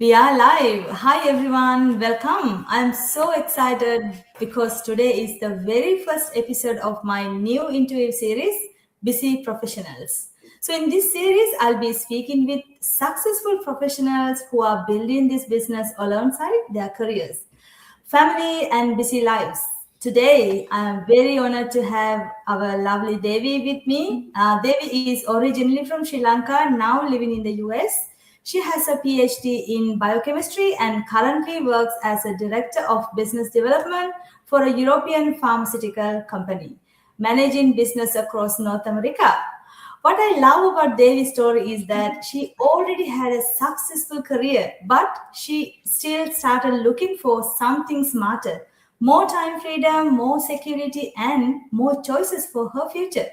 We are live. Hi everyone, welcome. I'm so excited because today is the very first episode of my new interview series, Busy Professionals. So, in this series, I'll be speaking with successful professionals who are building this business alongside their careers, family, and busy lives. Today, I am very honored to have our lovely Devi with me. Devi is originally from Sri Lanka, now living in the US. She has a PhD in biochemistry and currently works as a director of business development for a European pharmaceutical company, managing business across North America. What I love about Devi's story is that she already had a successful career, but she still started looking for something smarter, more time freedom, more security, and more choices for her future.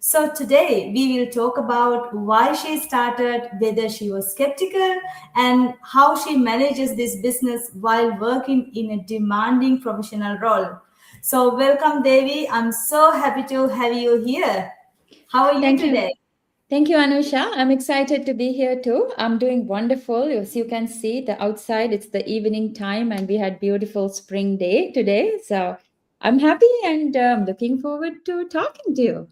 So, today we will talk about why she started, whether she was skeptical, and how she manages this business while working in a demanding professional role. So, welcome, Devi. I'm so happy to have you here. How are you Thank you. today? Thank you, Anusha. I'm excited to be here too. I'm doing wonderful. As you can see, the outside, it's the evening time, and we had beautiful spring day today. So I'm happy and looking forward to talking to you.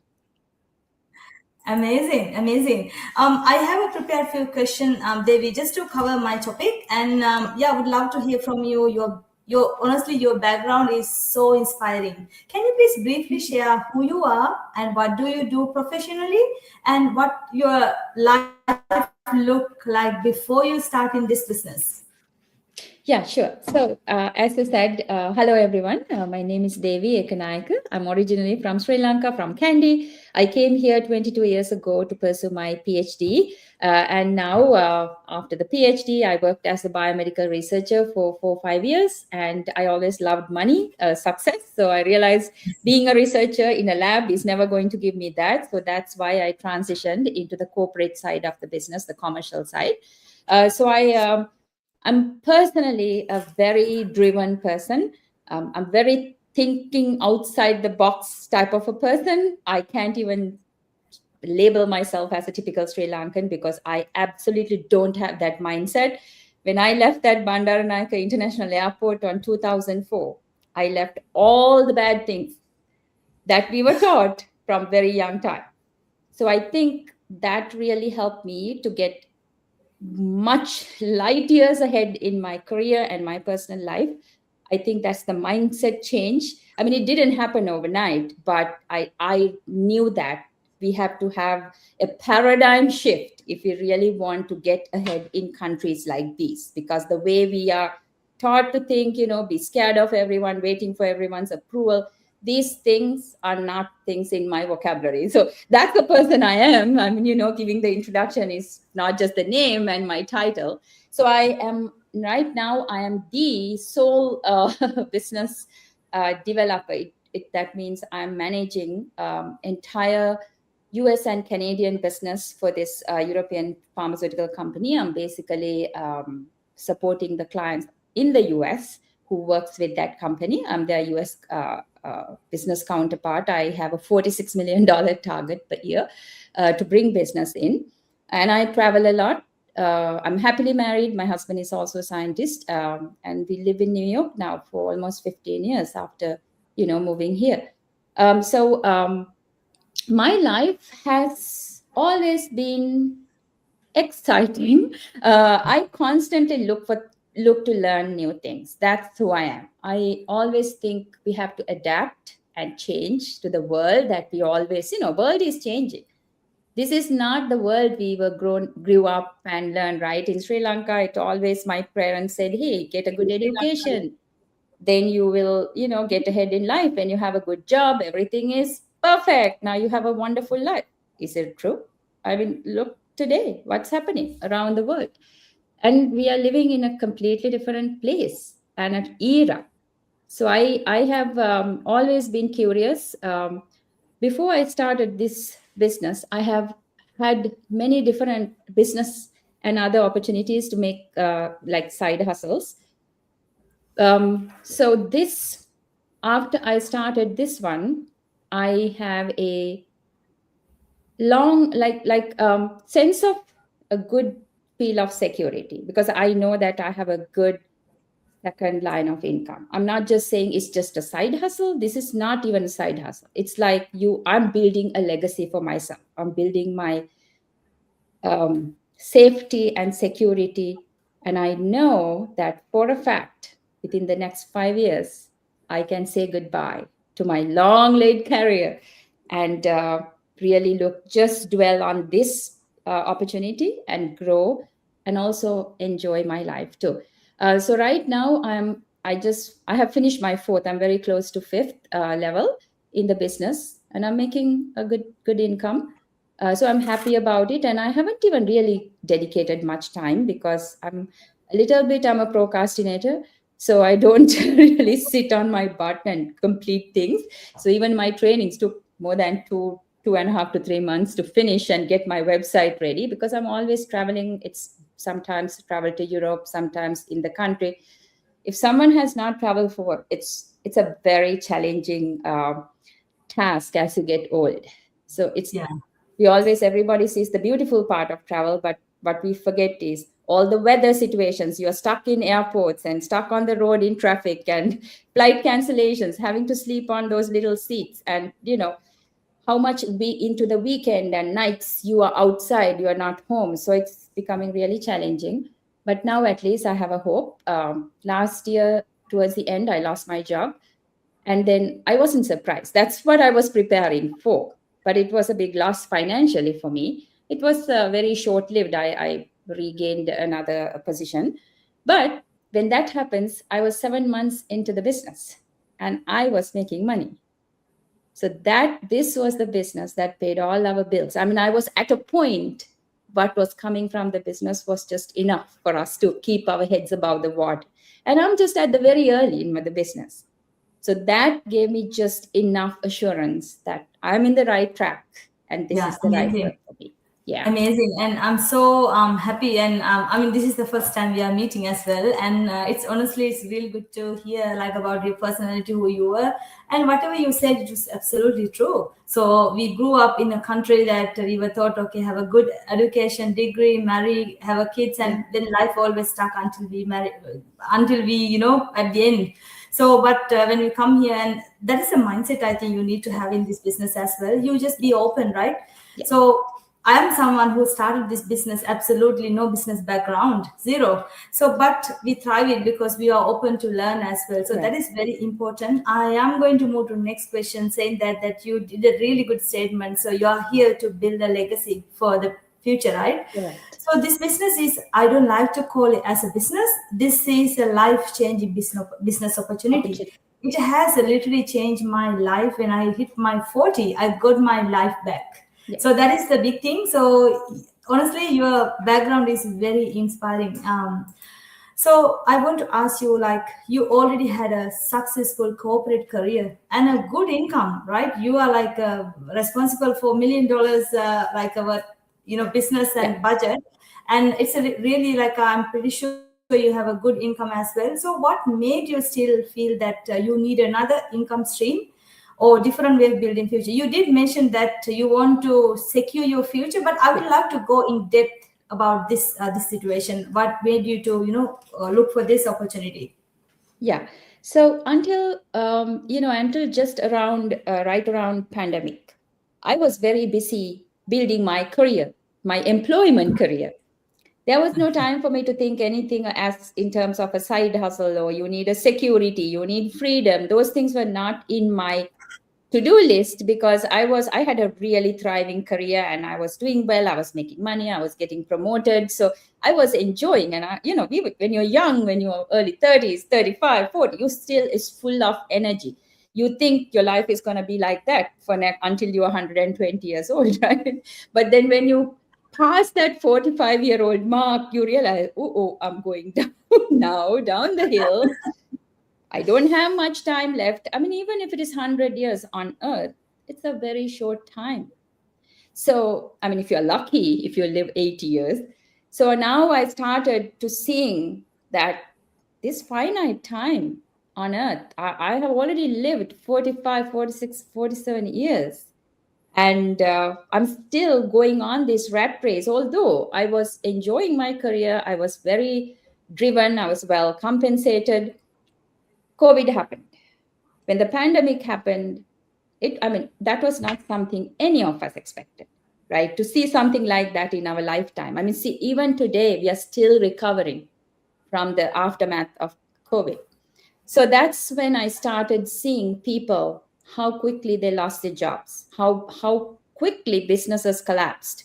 Amazing, amazing. I have a prepared few questions, Devi, just to cover my topic, and yeah, I would love to hear from you. Your honestly, your background is so inspiring. Can you please briefly share who you are and what do you do professionally, and what your life look like before you start in this business? Yeah, sure. So, as I said, hello everyone. My name is Devi Ekanayak. I'm originally from Sri Lanka, from Kandy. I came here 22 years ago to pursue my PhD. And now, after the PhD, I worked as a biomedical researcher for 5 years. And I always loved money, success. So, I realized being a researcher in a lab is never going to give me that. So, that's why I transitioned into the corporate side of the business, the commercial side. I'm personally a very driven person. I'm very thinking outside the box type of a person. I can't even label myself as a typical Sri Lankan because I absolutely don't have that mindset. When I left that Bandaranaike International Airport on 2004, I left all the bad things that we were taught from very young time. So I think that really helped me to get much light years ahead in my career and my personal life. I think that's the mindset change. I mean, it didn't happen overnight, but I knew that we have to have a paradigm shift if we really want to get ahead in countries like these, because the way we are taught to think, be scared of everyone, waiting for everyone's approval, these things are not things in my vocabulary. So that's the person I am. I mean, giving the introduction is not just the name and my title. So I am right now, I am the sole business developer. That means I'm managing entire US and Canadian business for this European pharmaceutical company. I'm basically supporting the clients in the US who works with that company. I'm their US business counterpart. I have a $46 million target per year to bring business in. And I travel a lot. I'm happily married. My husband is also a scientist. And we live in New York now for almost 15 years after, moving here. My life has always been exciting. I constantly look to learn new things. That's who I am. I always think we have to adapt and change to the world that we always, world is changing. This is not the world we grew up and learned, right? In Sri Lanka, it always, my parents said, hey, get a good education, then you will, get ahead in life. When you have a good job, everything is perfect. Now you have a wonderful life. Is it true? I mean, look today, what's happening around the world. And we are living in a completely different place and an era. So I have always been curious. Before I started this business, I have had many different business and other opportunities to make like side hustles. So this, after I started this one, I have a long sense of a good feel of security, because I know that I have a good second line of income. I'm not just saying it's just a side hustle. This is not even a side hustle. It's like I'm building a legacy for myself. I'm building my safety and security. And I know that for a fact, within the next 5 years, I can say goodbye to my long laid career and really just dwell on this opportunity and grow and also enjoy my life too. So right now, I have finished my fourth. I'm very close to fifth level in the business, and I'm making a good income. So I'm happy about it, and I haven't even really dedicated much time because I'm a procrastinator. So I don't really sit on my butt and complete things. So even my trainings took more than 2.5 to 3 months to finish and get my website ready, because I'm always traveling. It's sometimes travel to Europe, sometimes in the country. If someone has not traveled for, it's a very challenging task as you get old. So Yeah. everybody sees the beautiful part of travel, but what we forget is all the weather situations. You're stuck in airports and stuck on the road in traffic and flight cancellations, having to sleep on those little seats, and how much into the weekend and nights you are outside, you are not home. So it's becoming really challenging. But now at least I have a hope. Last year towards the end, I lost my job, and then I wasn't surprised. That's what I was preparing for. But it was a big loss financially for me. It was very short lived. I regained another position. But when that happens, I was 7 months into the business and I was making money. So this was the business that paid all our bills. I mean, I was at a point, what was coming from the business was just enough for us to keep our heads above the water. And I'm just at the very early in the business. So that gave me just enough assurance that I'm in the right track and this Yeah, is the right work amazing. for me. Yeah. Amazing, and I'm so happy. And I mean, this is the first time we are meeting as well, and it's really good to hear like about your personality, who you were, and whatever you said, it was absolutely true. So we grew up in a country that we were thought, okay, have a good education, degree, marry, have a kids, Yeah. and then life always stuck until we marry, until we, at the end. So, but when you come here, and that is a mindset I think you need to have in this business as well. You just be open, right? Yeah. So I am someone who started this business absolutely no business background, zero. So, but we thrive it because we are open to learn as well. So that Right. is very important. I am going to move to next question, saying that you did a really good statement. So you are here to build a legacy for the future, right? Right. So this business is, I don't like to call it as a business. This is a life-changing business opportunity. Opportunity. It has literally changed my life. When I hit my 40, I got my life back. Yeah. So that is the big thing. So honestly, your background is very inspiring. So I want to ask you, like, you already had a successful corporate career and a good income, right? You are like responsible for $1 million, like our, business Yeah. and budget, and it's really like I'm pretty sure you have a good income as well. So what made you still feel that you need another income stream or different way of building future? You did mention that you want to secure your future, but I would Yeah. love to go in depth about this situation. What made you to look for this opportunity? Yeah. So until just around right around pandemic, I was very busy building my career, my employment career. There was no time for me to think anything as in terms of a side hustle, or you need a security, you need freedom. Those things were not in my to-do list, because I had a really thriving career and I was doing well. I was making money, I was getting promoted, so I was enjoying. And when you're young, when you're early 30s, 35, 40, you still is full of energy. You think your life is going to be like that until you're 120 years old, right? But then when you pass that 45-year-old mark, you realize, oh, I'm going down now, down the hill. I don't have much time left. I mean, even if it is 100 years on earth, it's a very short time. So, I mean, if you're lucky, if you live 80 years. So now I started to seeing that this finite time on earth, I have already lived 45, 46, 47 years. And I'm still going on this rat race. Although I was enjoying my career, I was very driven, I was well compensated. COVID happened. When the pandemic happened, that was not something any of us expected, right? To see something like that in our lifetime. See, even today, we are still recovering from the aftermath of COVID. So that's when I started seeing people, how quickly they lost their jobs, how quickly businesses collapsed,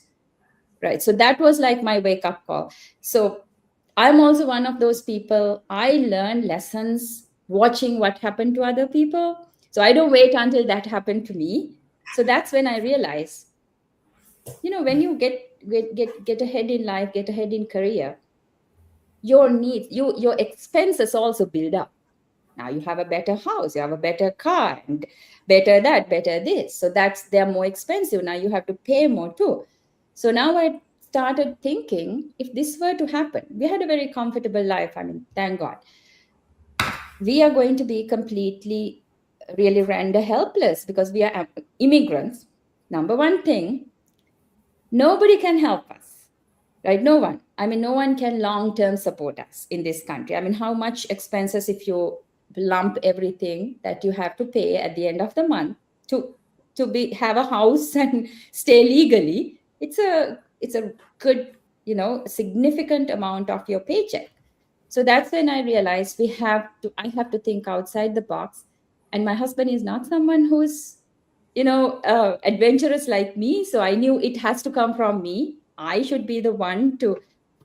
right? So that was like my wake up call. So I'm also one of those people. I learn lessons watching what happened to other people. So I don't wait until that happened to me. So that's when I realize, when you get ahead in life, get ahead in career, your needs, your expenses also build up. Now you have a better house, you have a better car, and better that, better this. So they're more expensive. Now you have to pay more too. So now I started thinking, if this were to happen, we had a very comfortable life. Thank God. We are going to be completely really render helpless because we are immigrants. Number one thing, nobody can help us, right? No one. No one can long term support us in this country. How much expenses if you lump everything that you have to pay at the end of the month to have a house and stay legally? It's a good, significant amount of your paycheck. So that's when I realized I have to think outside the box. And my husband is not someone who's adventurous like me. So I knew it has to come from me. I should be the one to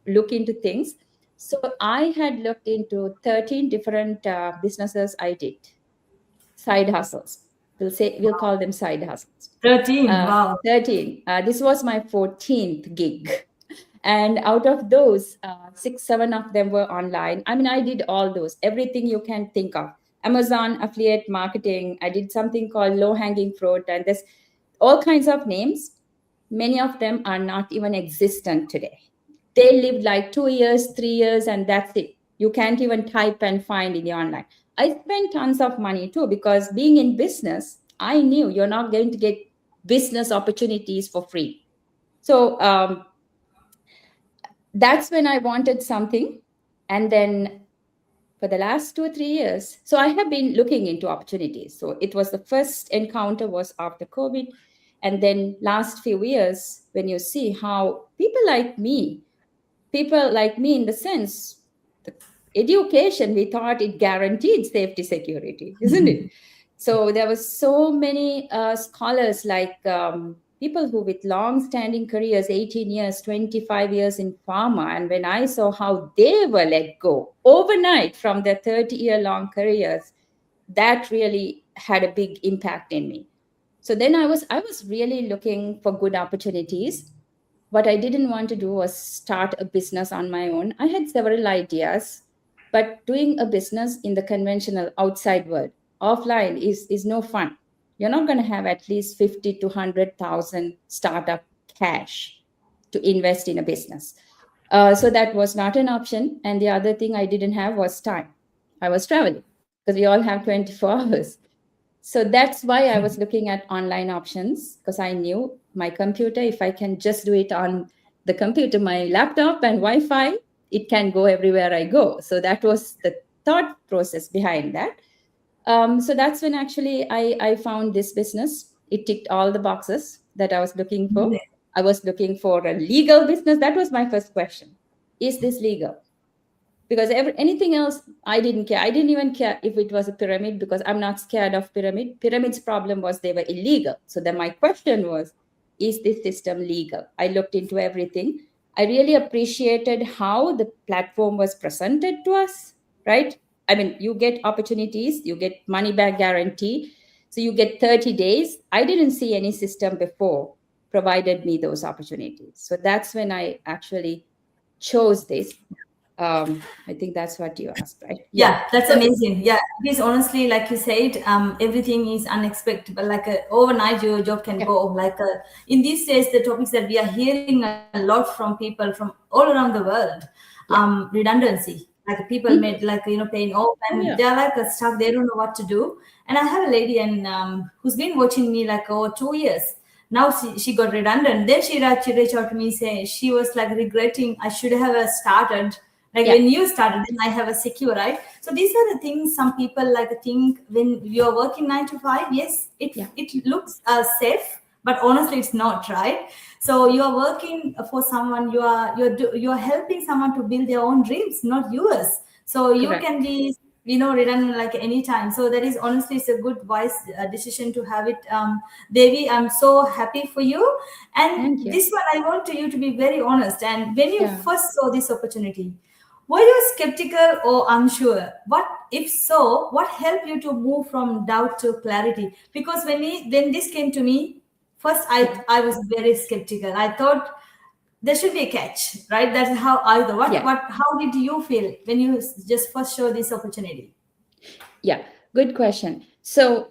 look into things. So I had looked into 13 different businesses I did, side hustles. We'll call them side hustles. 13. Wow. 13. This was my 14th gig. And out of those, 6, 7 of them were online. I did all those, everything you can think of. Amazon affiliate marketing. I did something called low hanging fruit, and there's all kinds of names. Many of them are not even existent today. They lived like 2 years, 3 years, and that's it. You can't even type and find in the online. I spent tons of money too, because being in business, I knew you're not going to get business opportunities for free. So that's when I wanted something. And then for the last 2 or 3 years, so I have been looking into opportunities. So it was the first encounter was after COVID. And then last few years, when you see how people like me in the sense, the education, we thought it guaranteed safety security, isn't it? So there was so many scholars like people who with long-standing careers, 18 years, 25 years in pharma. And when I saw how they were let go overnight from their 30-year-long careers, that really had a big impact in me. So then I was really looking for good opportunities. What I didn't want to do was start a business on my own. I had several ideas, but doing a business in the conventional outside world, offline is no fun. You're not going to have at least 50 to 100,000 startup cash to invest in a business. So that was not an option. And the other thing I didn't have was time. I was traveling because we all have 24 hours. So that's why I was looking at online options, because I knew my computer, if I can just do it on the computer, my laptop and Wi-Fi, it can go everywhere I go. So that was the thought process behind that. So that's when actually I found this business. It ticked all the boxes that I was looking for. I was looking for a legal business. That was my first question. Is this legal? Because anything else, I didn't care. I didn't even care if it was a pyramid, because I'm not scared of Pyramid's problem was they were illegal. So then my question was, is this system legal? I looked into everything. I really appreciated how the platform was presented to us, right? You get opportunities, you get money back guarantee. So you get 30 days. I didn't see any system before provided me those opportunities. So that's when I actually chose this. I think that's what you asked, right? Yeah, that's amazing. Yeah, because honestly, like you said, everything is unexpected. But like overnight, your job can go. Like in these days, the topics that we are hearing a lot from people from all around the world, redundancy. Like people made like paying off, and they're like stuck. They don't know what to do. And I have a lady and who's been watching me like over 2 years. Now she got redundant. Then she reached out to me saying she was like regretting I should have started like Yeah, when you started, then I have a secure, right? So these are the things some people like think when you're working 9 to 5. Yes, yeah, it looks safe, but honestly, it's not, right? So you are working for someone. You're helping someone to build their own dreams, not yours. So you correct. can be redundant like any time. So that is honestly it's a good wise decision to have it. Devi, I'm so happy for you. And Thank you. this one I want you to be very honest. And when you Yeah. first saw this opportunity, were you skeptical or unsure? What, if so, what helped you to move from doubt to clarity? Because when this came to me, first Yeah. I was very skeptical. I thought there should be a catch, right? That's how I thought. Yeah. How did you feel when you just first saw this opportunity? Yeah. Good question. So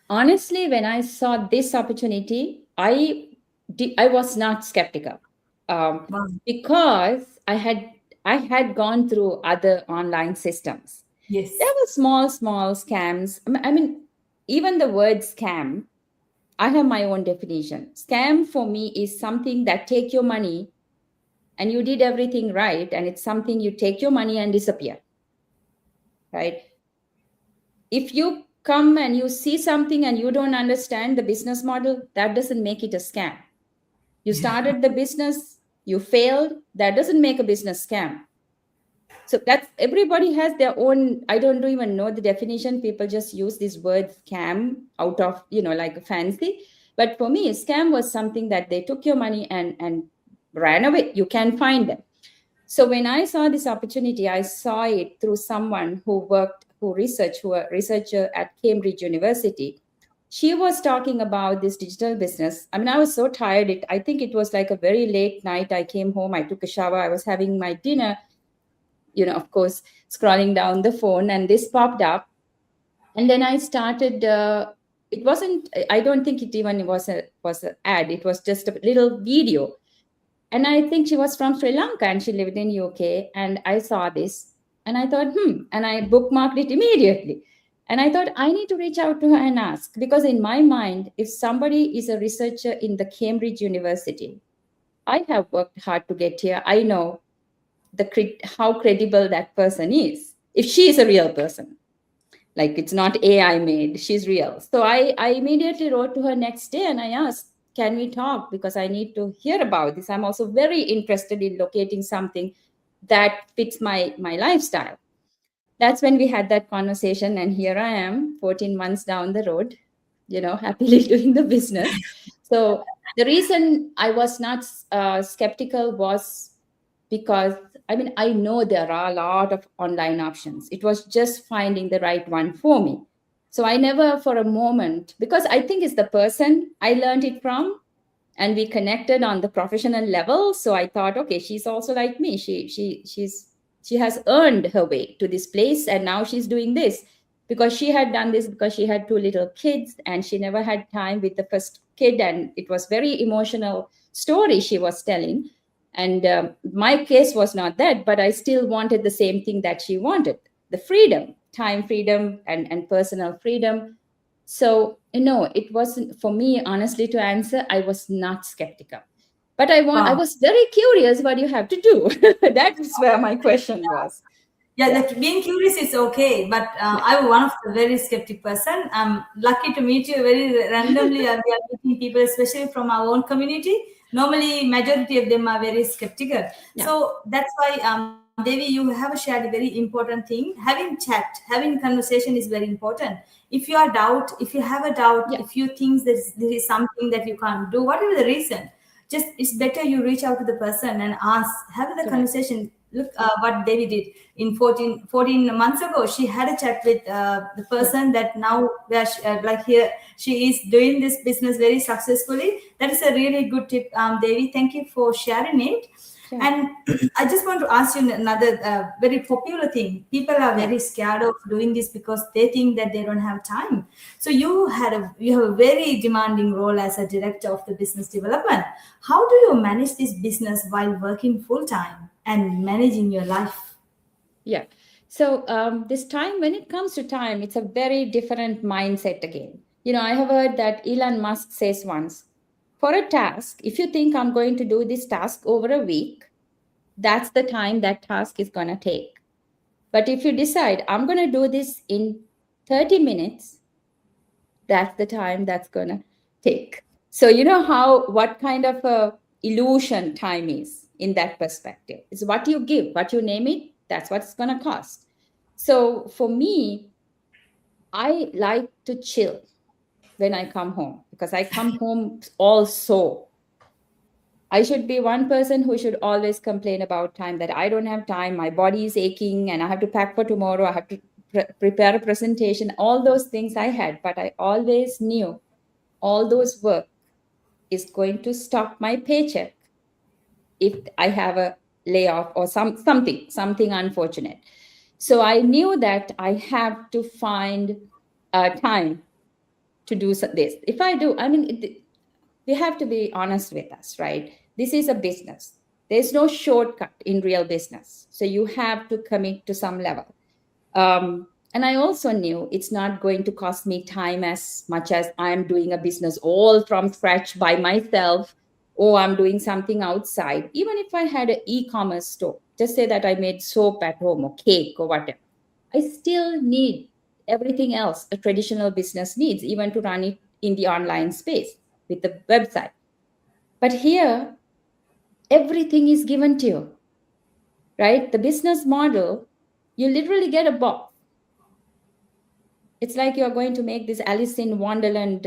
honestly, when I saw this opportunity, I was not skeptical, Wow. because I had gone through other online systems. There Yes. were small scams. I mean, even the word scam, I have my own definition. Scam for me is something that take your money and you did everything right, and it's something you take your money and disappear, right? If you come and you see something and you don't understand the business model, that doesn't make it a scam. You started the business, you failed, that doesn't make a business scam. So that's, everybody has their own. I don't even know the definition. People just use this word scam out of, like fancy. But for me, scam was something that they took your money and ran away. You can find them. So when I saw this opportunity, I saw it through someone who a researcher at Cambridge University. She was talking about this digital business. I mean, I was so tired. I think it was like a very late night. I came home, I took a shower, I was having my dinner, of course, scrolling down the phone, and this popped up. And then I started. It wasn't. I don't think it even was an ad. It was just a little video, and I think she was from Sri Lanka and she lived in UK. And I saw this and I thought, and I bookmarked it immediately. And I thought I need to reach out to her and ask, because in my mind, if somebody is a researcher in the Cambridge University, I have worked hard to get here. I know how credible that person is. If she is a real person, like it's not AI made, she's real. So I immediately wrote to her next day and I asked, can we talk, because I need to hear about this. I'm also very interested in locating something that fits my lifestyle. That's when we had that conversation, and here I am 14 months down the road, happily doing the business. So the reason I was not skeptical was because, I mean, I know there are a lot of online options. It was just finding the right one for me. So I never for a moment, because I think it's the person I learned it from, and we connected on the professional level. So I thought, okay, she's also like me. She has earned her way to this place, and now she's doing this because she had done this because she had two little kids and she never had time with the first kid, and it was very emotional story she was telling. And my case was not that, but I still wanted the same thing that she wanted: the freedom, time freedom, and personal freedom. So, no, it wasn't for me, honestly, to answer. I was not skeptical. But I Wow. was very curious what you have to do. That's where my question was. Yeah, Yeah. that being curious is okay, but Yeah. I'm one of the very skeptic person. I'm lucky to meet you very randomly. We are meeting people, especially from our own community. Normally, majority of them are very skeptical. Yeah. So that's why, Devi, you have shared a very important thing. Having chat, having conversation is very important. If you are doubt, if you have a doubt, Yeah. if you think there is something that you can't do, whatever the reason, just it's better you reach out to the person and ask, have the Correct. conversation. Look what Devi did in 14 months ago. She had a chat with the Yeah. person that now where like here she is doing this business very successfully. That is a really good tip, Devi. Thank you for sharing it. Yeah. And I just want to ask you another very popular thing. People are Yeah. very scared of doing this because they think that they don't have time. So you have a very demanding role as a director of the business development. How do you manage this business while working full time and managing your life? Yeah. So this time, when it comes to time, it's a very different mindset again. I have heard that Elon Musk says once, For a task, if you think I'm going to do this task over a week, that's the time that task is going to take. But if you decide I'm going to do this in 30 minutes, that's the time that's going to take. So you know how what kind of a illusion time is in that perspective. It's what you give, what you name it, that's what it's going to cost. So for me, I like to chill when I come home, because I come home all sore. I should be one person who should always complain about time, that I don't have time, my body is aching, and I have to pack for tomorrow, I have to prepare a presentation, all those things I had. But I always knew all those work is going to stop my paycheck if I have a layoff or something unfortunate. So I knew that I have to find time to do this. If I do, I mean, we have to be honest with us, right? This is a business. There's no shortcut in real business. So you have to commit to some level. And I also knew it's not going to cost me time as much as I'm doing a business all from scratch by myself, or I'm doing something outside. Even if I had an e-commerce store, just say that I made soap at home or cake or whatever, I still need everything else a traditional business needs, even to run it in the online space with the website. But here, everything is given to you, right? The business model, you literally get a box. It's like you're going to make this Alice in Wonderland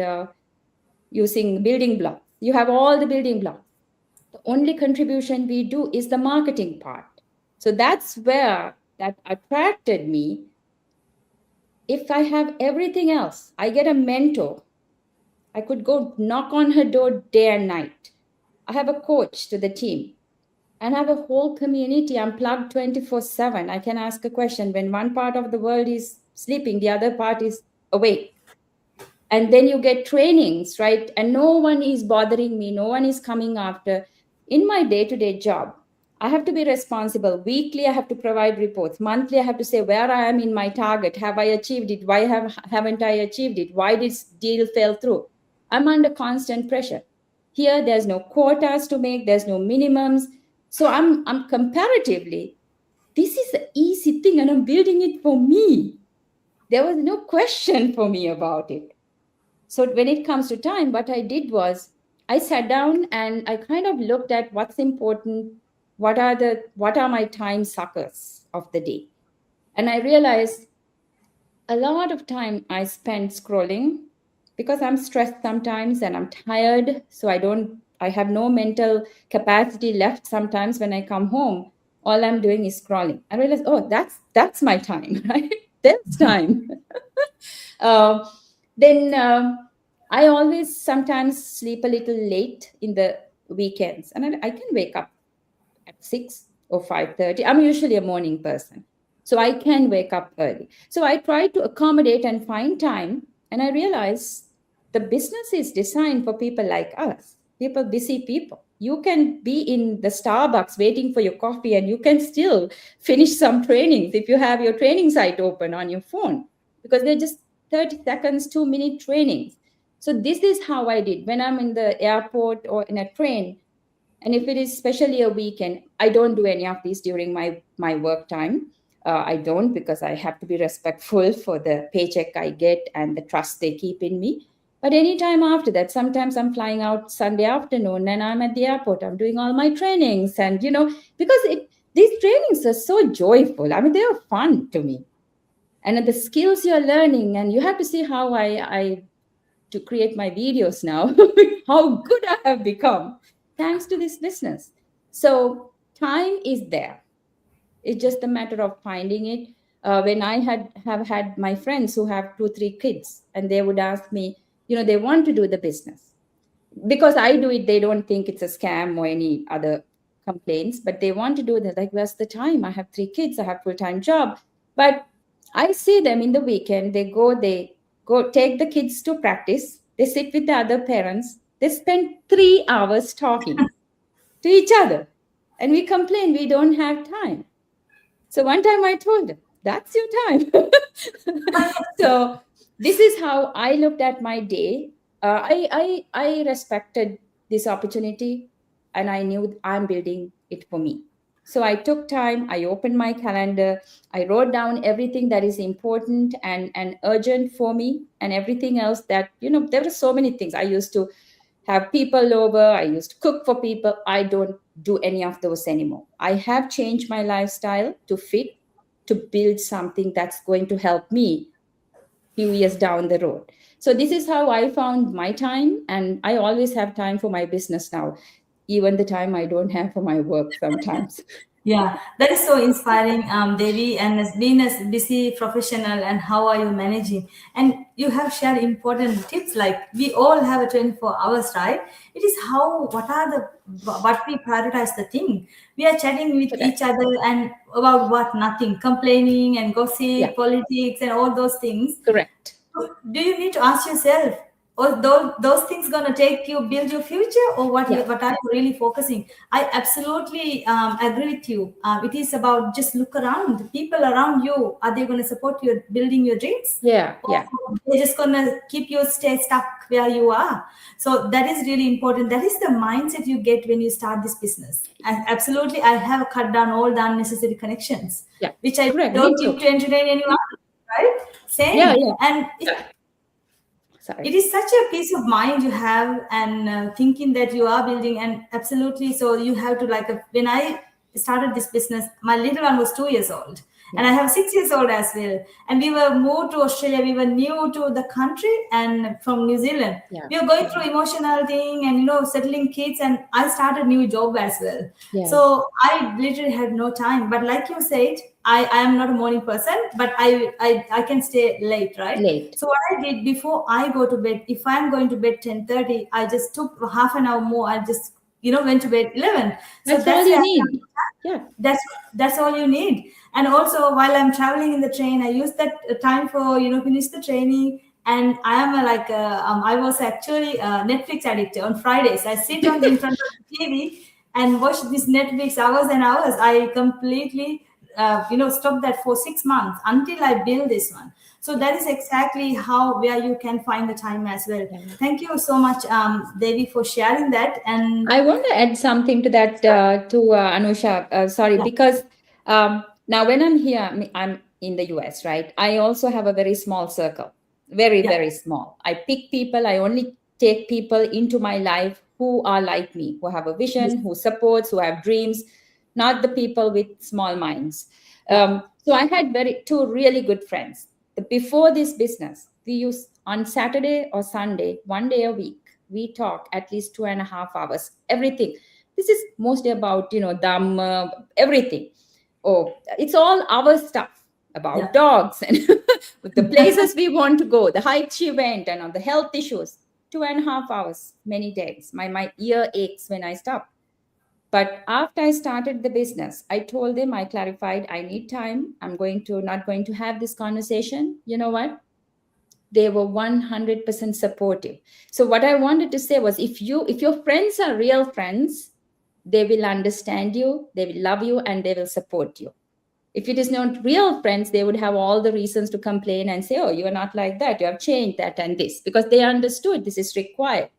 using building blocks. You have all the building blocks. The only contribution we do is the marketing part. So that's where that attracted me. If I have everything else, I get a mentor. I could go knock on her door day and night. I have a coach to the team, and I have a whole community. I'm plugged 24/7. I can ask a question when one part of the world is sleeping, the other part is awake. And then you get trainings, right? And no one is bothering me, no one is coming after. In my day-to-day job, I have to be responsible. Weekly, I have to provide reports. Monthly, I have to say where I am in my target. Have I achieved it? Why haven't I achieved it? Why this deal fell through? I'm under constant pressure. Here, there's no quotas to make, there's no minimums. So I'm comparatively, this is an easy thing, and I'm building it for me. There was no question for me about it. So when it comes to time, what I did was I sat down and I kind of looked at what's important, what are my time suckers of the day. And I realized a lot of time I spent scrolling because I'm stressed sometimes and I'm tired. So I have no mental capacity left sometimes when I come home. All I'm doing is scrolling. I realized, oh, that's my time, right? There's time. uh, then I always sometimes sleep a little late in the weekends, and I can wake up at 6 or 5:30. I'm usually a morning person, so I can wake up early. So I try to accommodate and find time, and I realize the business is designed for people like us, busy people. You can be in the Starbucks waiting for your coffee, and you can still finish some trainings if you have your training site open on your phone, because they're just 30 seconds, 2-minute trainings. So this is how I did when I'm in the airport or in a train. And if it is especially a weekend, I don't do any of these during my work time. I don't, because I have to be respectful for the paycheck I get and the trust they keep in me. But anytime after that, sometimes I'm flying out Sunday afternoon and I'm at the airport. I'm doing all my trainings, and because these trainings are so joyful. I mean, they are fun to me, and the skills you're learning, and you have to see how I to create my videos now, how good I have become thanks to this business. So time is there. It's just a matter of finding it. When I have had my friends who have 2-3 kids, and they would ask me, they want to do the business because I do it. They don't think it's a scam or any other complaints, but they want to do that. Like, where's the time? I have 3 kids. I have full-time job, but I see them in the weekend. They go take the kids to practice. They sit with the other parents. They spend 3 hours talking to each other, and we complain we don't have time. So one time I told them, that's your time. So this is how I looked at my day. I respected this opportunity, and I knew I'm building it for me. So I took time, I opened my calendar, I wrote down everything that is important and urgent for me, and everything else that, there were so many things. I used to have people over, I used to cook for people. I don't do any of those anymore. I have changed my lifestyle to fit, to build something that's going to help me few years down the road. So this is how I found my time, and I always have time for my business now, even the time I don't have for my work sometimes. Yeah, that is so inspiring, Devi. And as being a busy professional, and how are you managing? And you have shared important tips. Like we all have a 24 hours, right? It is how what we prioritize the thing. We are chatting with each Correct. other and about what nothing, complaining and Yeah, gossip, politics, and all those things. correct. Do you need to ask yourself, or those things gonna take you build your future, or Yeah, what are you really focusing? I absolutely agree with you. It is about just look around. The people around you, are they going to support you building your dreams, yeah, or yeah, they're just going to keep you stay stuck where you are? So that is really important. That is the mindset you get when you start this business. And absolutely, I have cut down all the unnecessary connections, yeah. which I Correct. Me don't need too. to entertain anyone, right? Yeah, Same. yeah. And it Sorry. is such a peace of mind you have, and thinking that you are building. And absolutely, so you have to like when I started this business, my little one was 2 years old, and I Yeah, have 6 years old as well. And we were moved to Australia, we were new to the country, and from New Zealand yeah, we were going through emotional thing, and settling kids, and I started new job as well. yes, So I literally had no time. But like you said, I am not a morning person, but I can stay late, right? late. So what I did before I go to bed, if I'm going to bed 10:30, I just took half an hour more. I just went to bed 11. So That's all that's you where need. Yeah, that's all you need. And also while I'm traveling in the train, I use that time for finish the training. And I am I was actually a Netflix addict. On Fridays I sit on in front of the TV and watch this Netflix hours and hours. I completely stop that for 6 months until I build this one. So yeah, that is exactly how where you can find the time as well. yeah. Thank you so much, Devi, for sharing that. And I want to add something to that, to Anusha. Sorry, yeah, because now when I'm here, I'm in the US, right? I also have a very small circle, very, yeah, very small. I pick people, I only take people into my life who are like me, who have a yes, vision, who supports, who have dreams, not the people with small minds. yeah, So I had two really good friends. Before this business, we used on Saturday or Sunday, 1 day a week, we talk at least 2.5 hours, everything. This is mostly about dhamma, everything. Oh, it's all our stuff about yeah. dogs and the places we want to go, the hikes she went, and on the health issues. 2.5 hours many days, my ear aches when I stop. But after I started the business, I told them, I clarified, I need time, I'm going to not going to have this conversation. You know what, they were 100% supportive. So what I wanted to say was, if your friends are real friends, they will understand you, they will love you, and they will support you. If it is not real friends, they would have all the reasons to complain and say, oh, you are not like that, you have changed that and this, because they understood this is required.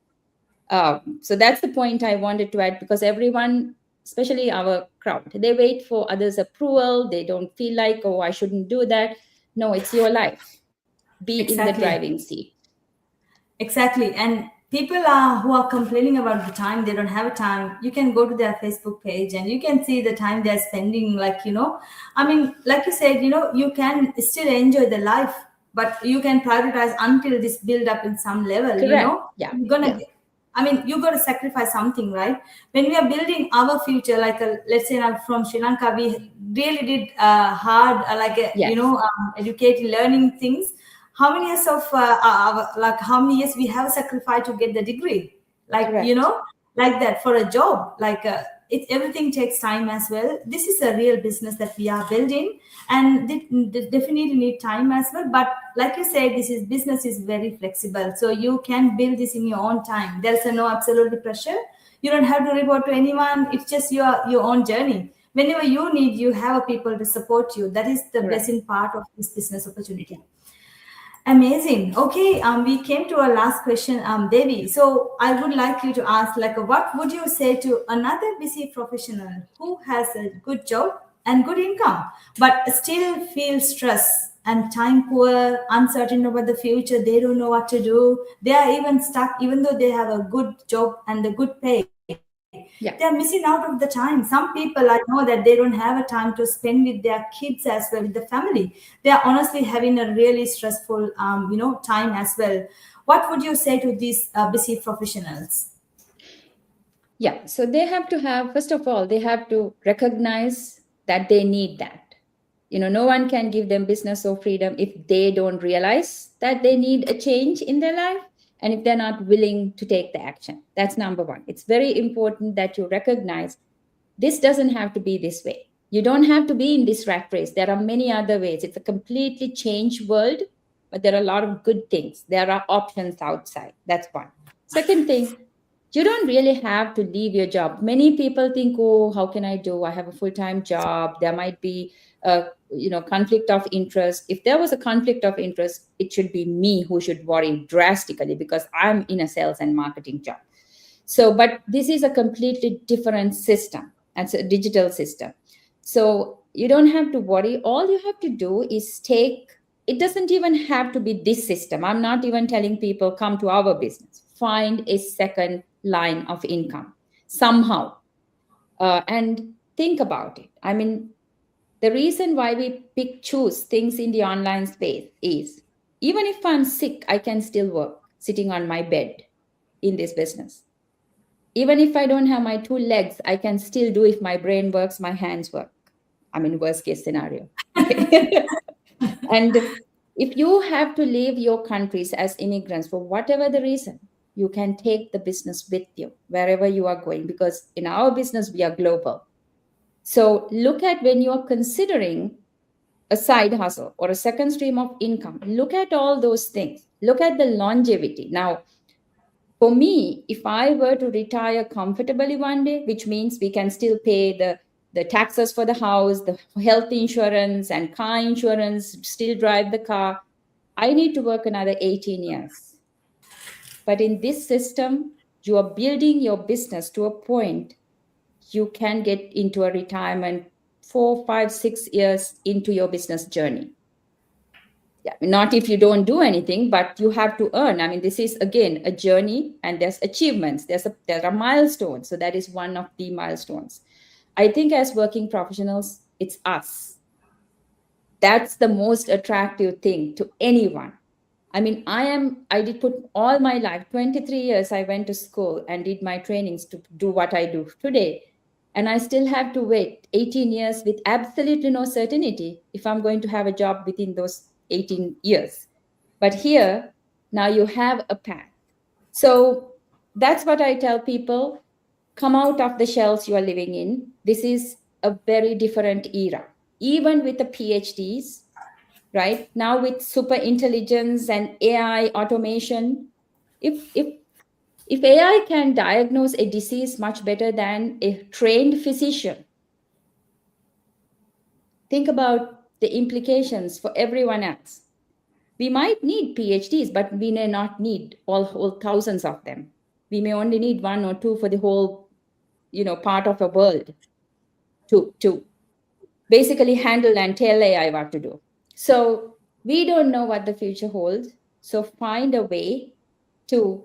So that's the point I wanted to add, because everyone, especially our crowd, they wait for others' approval. They don't feel like, oh, I shouldn't do that. No, it's your life. Be in the Exactly. driving seat. Exactly. And people who are complaining about the time, they don't have time. You can go to their Facebook page and you can see the time they're spending. I mean, like you said, you can still enjoy the life, but you can prioritize until this build up in some level, Correct. Yeah. you're gonna Yeah. get. I mean, you got to sacrifice something, right? When we are building our future, let's say I'm from Sri Lanka, we really did hard, Yes. educate, learning things. How many years of how many years we have sacrificed to get the degree, like Correct. like that for a job, everything takes time as well. This is a real business that we are building, and they definitely need time as well. But like you said, this is business is very flexible, so you can build this in your own time. There's no absolutely pressure. You don't have to report to anyone. It's just your own journey. Whenever you need, you have people to support you. That is the Correct. blessing part of this business Yeah. opportunity. Amazing. Okay, we came to our last question, Devi. So I would like you to ask, like, what would you say to another busy professional who has a good job and good income, but still feels stressed and time poor, uncertain about the future? They don't know what to do. They are even stuck, even though they have a good job and a good pay. They are missing Yeah. out of the time. Some people, I know that they don't have a time to spend with their kids as well, with the family. They are honestly having a really stressful, time as well. What would you say to these busy professionals? Yeah, so they have to have, first of all, they have to recognize that they need that. No one can give them business or freedom if they don't realize that they need a change in their life and if they're not willing to take the action. That's number one. It's very important that you recognize this doesn't have to be this way. You don't have to be in this rat race. There are many other ways. It's a completely changed world, but there are a lot of good things. There are options outside. That's one. Second thing, you don't really have to leave your job. Many people think, oh, how can I do? I have a full-time job. There might be a conflict of interest. If there was a conflict of interest, it should be me who should worry drastically because I'm in a sales and marketing job. So, but this is a completely different system. It's a digital system. So you don't have to worry. All you have to do is it doesn't even have to be this system. I'm not even telling people come to our business. Find a second line of income somehow, and think about it. I mean, the reason why we choose things in the online space is even if I'm sick, I can still work sitting on my bed in this business. Even if I don't have my two legs, I can still do if my brain works, my hands work. I mean, worst case scenario. Okay. And if you have to leave your countries as immigrants for whatever the reason, you can take the business with you wherever you are going because in our business, we are global. So look at when you're considering a side hustle or a second stream of income, look at all those things. Look at the longevity. Now, for me, if I were to retire comfortably one day, which means we can still pay the taxes for the house, the health insurance and car insurance, still drive the car, I need to work another 18 years. But in this system, you are building your business to a point you can get into a retirement 4, 5, 6 years into your business journey. Yeah, not if you don't do anything, but you have to earn. I mean, this is again a journey, and there's achievements. There are milestones. So that is one of the milestones. I think as working professionals, it's us. That's the most attractive thing to anyone. I mean, I did put all my life, 23 years, I went to school and did my trainings to do what I do today. And I still have to wait 18 years with absolutely no certainty if I'm going to have a job within those 18 years. But here, now you have a path. So that's what I tell people, come out of the shells you are living in. This is a very different era. Even with the PhDs, right? Now with super intelligence and AI automation, if AI can diagnose a disease much better than a trained physician, think about the implications for everyone else. We might need PhDs, but we may not need all thousands of them. We may only need one or two for the whole, part of the world to basically handle and tell AI what to do. So we don't know what the future holds. So find a way to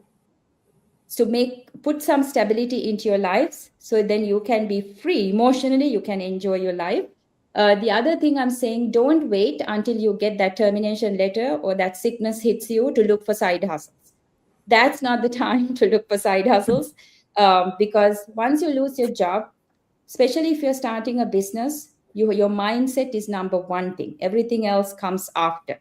put some stability into your lives so then you can be free emotionally, you can enjoy your life. The other thing I'm saying, don't wait until you get that termination letter or that sickness hits you to look for side hustles. That's not the time to look for side hustles, because once you lose your job, especially if you're starting a business, your mindset is number one thing. Everything else comes after.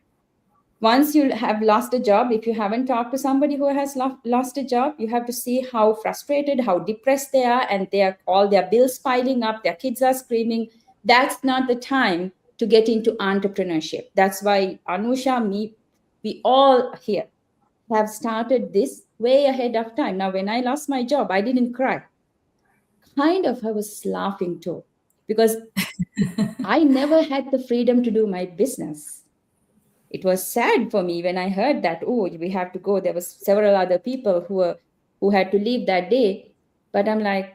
Once you have lost a job, if you haven't talked to somebody who has lost a job, you have to see how frustrated, how depressed they are, and they are all their bills piling up, their kids are screaming. That's not the time to get into entrepreneurship. That's why Anusha, me, we all here have started this way ahead of time. Now, when I lost my job, I didn't cry. Kind of, I was laughing too, because I never had the freedom to do my business. It was sad for me when I heard that, oh, we have to go. There was several other people who had to leave that day. But I'm like,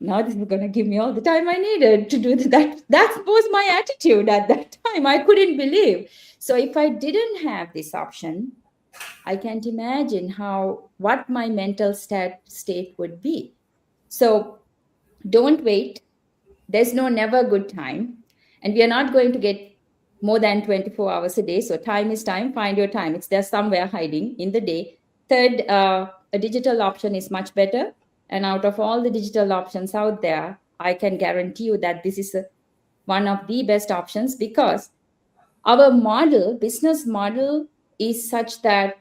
now this is going to give me all the time I needed to do that. That was my attitude at that time. I couldn't believe. So if I didn't have this option, I can't imagine what my mental state would be. So don't wait. There's no never good time. And we are not going to get more than 24 hours a day. So time is time. Find your time. It's there somewhere hiding in the day. Third, a digital option is much better. And out of all the digital options out there, I can guarantee you that this is one of the best options, because our business model is such that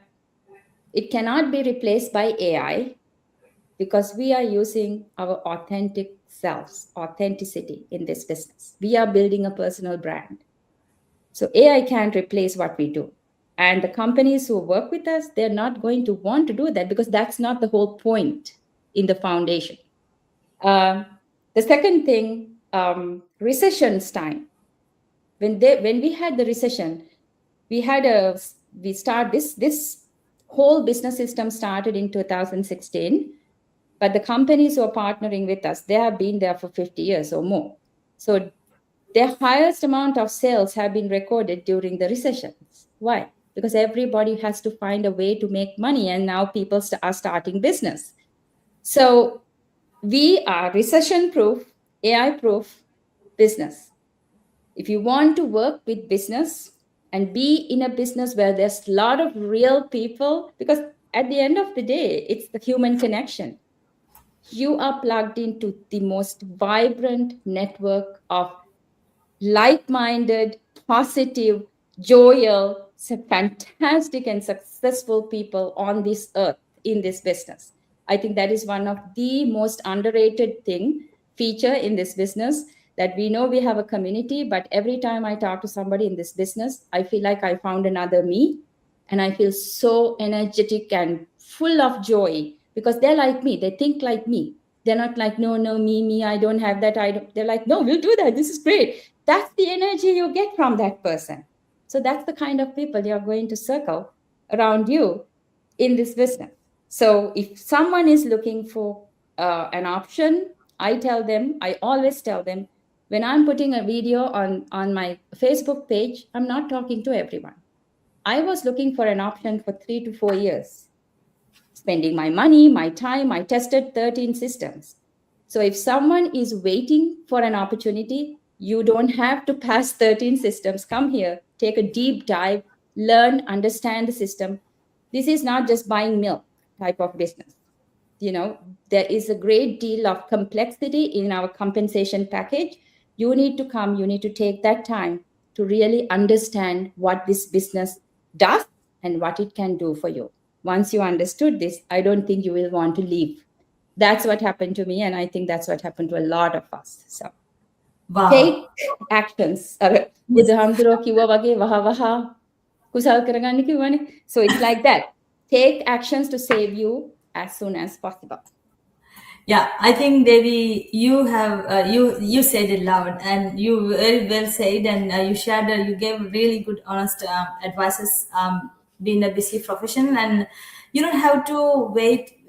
it cannot be replaced by AI, because we are using our authentic selves, authenticity in this business. We are building a personal brand. So AI can't replace what we do. And the companies who work with us, they're not going to want to do that, because that's not the whole point in the foundation. The second thing, recessions time. When we had the recession, this whole business system started in 2016. But the companies who are partnering with us, they have been there for 50 years or more. So their highest amount of sales have been recorded during the recessions. Why? Because everybody has to find a way to make money, and now people are starting business. So we are recession-proof, AI-proof business. If you want to work with business and be in a business where there's a lot of real people, because at the end of the day, it's the human connection. You are plugged into the most vibrant network of like-minded, positive, joyful, fantastic and successful people on this earth in this business. I think that is one of the most underrated feature in this business, that we know we have a community, but every time I talk to somebody in this business, I feel like I found another me, and I feel so energetic and full of joy, because they're like me. They think like me. They're not like, no, me, I don't have that. They're like, no, we'll do that. This is great. That's the energy you get from that person. So that's the kind of people you're going to circle around you in this business. So if someone is looking for an option, I always tell them, when I'm putting a video on my Facebook page, I'm not talking to everyone. I was looking for an option for 3 to 4 years, spending my money, my time. I tested 13 systems. So if someone is waiting for an opportunity, you don't have to pass 13 systems. Come here, take a deep dive, learn, understand the system. This is not just buying milk type of business. There is a great deal of complexity in our compensation package. You need to take that time to really understand what this business does and what it can do for you. Once you understood this, I don't think you will want to leave. That's what happened to me, and I think that's what happened to a lot of us. So Wow. take actions. Yes. So it's like that. Take actions to save you as soon as possible. Yeah, I think Devi, you have you said it loud, and you very well said, and you shared, you gave really good, honest advices. Being a busy profession, and you don't have to wait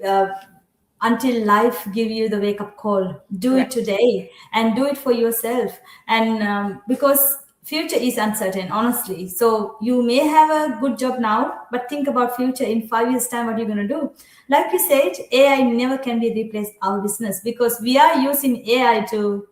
until life give you the wake up call. Do it Correct. today, and do it for yourself, and because future is uncertain, honestly. So you may have a good job now, but think about future in 5 years time. What you're gonna do? Like you said, AI never can be replaced our business, because we are using AI to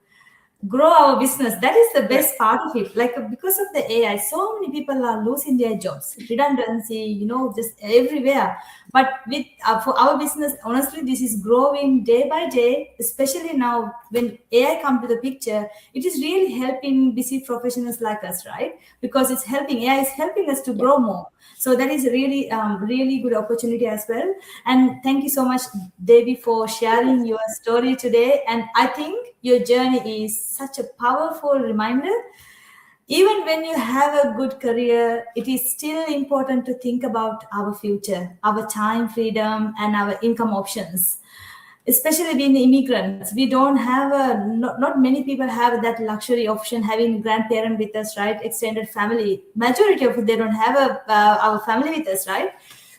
grow our business. That is the best Correct. part of it. Like because of the AI, so many people are losing their jobs, redundancy, just everywhere. But with for our business, honestly, this is growing day by day. Especially now when AI come to the picture, it is really helping busy professionals like us, right? Because it's helping, AI is helping us to Yeah. grow more. So that is a really good opportunity as well. And thank you so much, Devi, for sharing your story today. And I think your journey is such a powerful reminder. Even when you have a good career, it is still important to think about our future, our time freedom, and our income options. especially being immigrants. We don't have not many people have that luxury option having grandparent with us, right? Extended family. Majority of they don't have our family with us, right?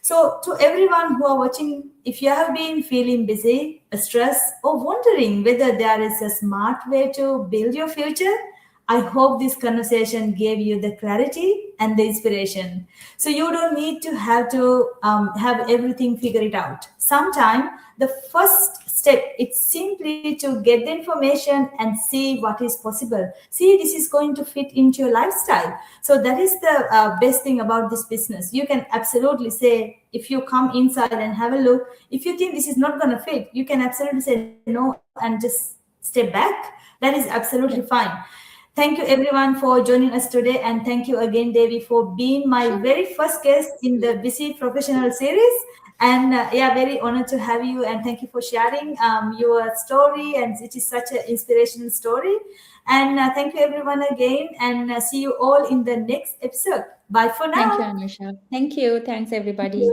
So, to everyone who are watching, if you have been feeling busy, stressed, or wondering whether there is a smart way to build your future, I hope this conversation gave you the clarity and the inspiration. So you don't need to have everything figured out. Sometimes the first step is simply to get the information and see what is possible. See, this is going to fit into your lifestyle. So that is the best thing about this business. You can absolutely say, if you come inside and have a look, if you think this is not going to fit, you can absolutely say no and just step back. That is absolutely Yeah. fine. Thank you everyone for joining us today, and thank you again, Devi, for being my Sure. very first guest in the Busy Professional series. And yeah, very honored to have you, and thank you for sharing your story, and it is such an inspirational story. And thank you everyone again, and see you all in the next episode. Bye for Thank you, now. Anusha. Thank you. Thanks, everybody.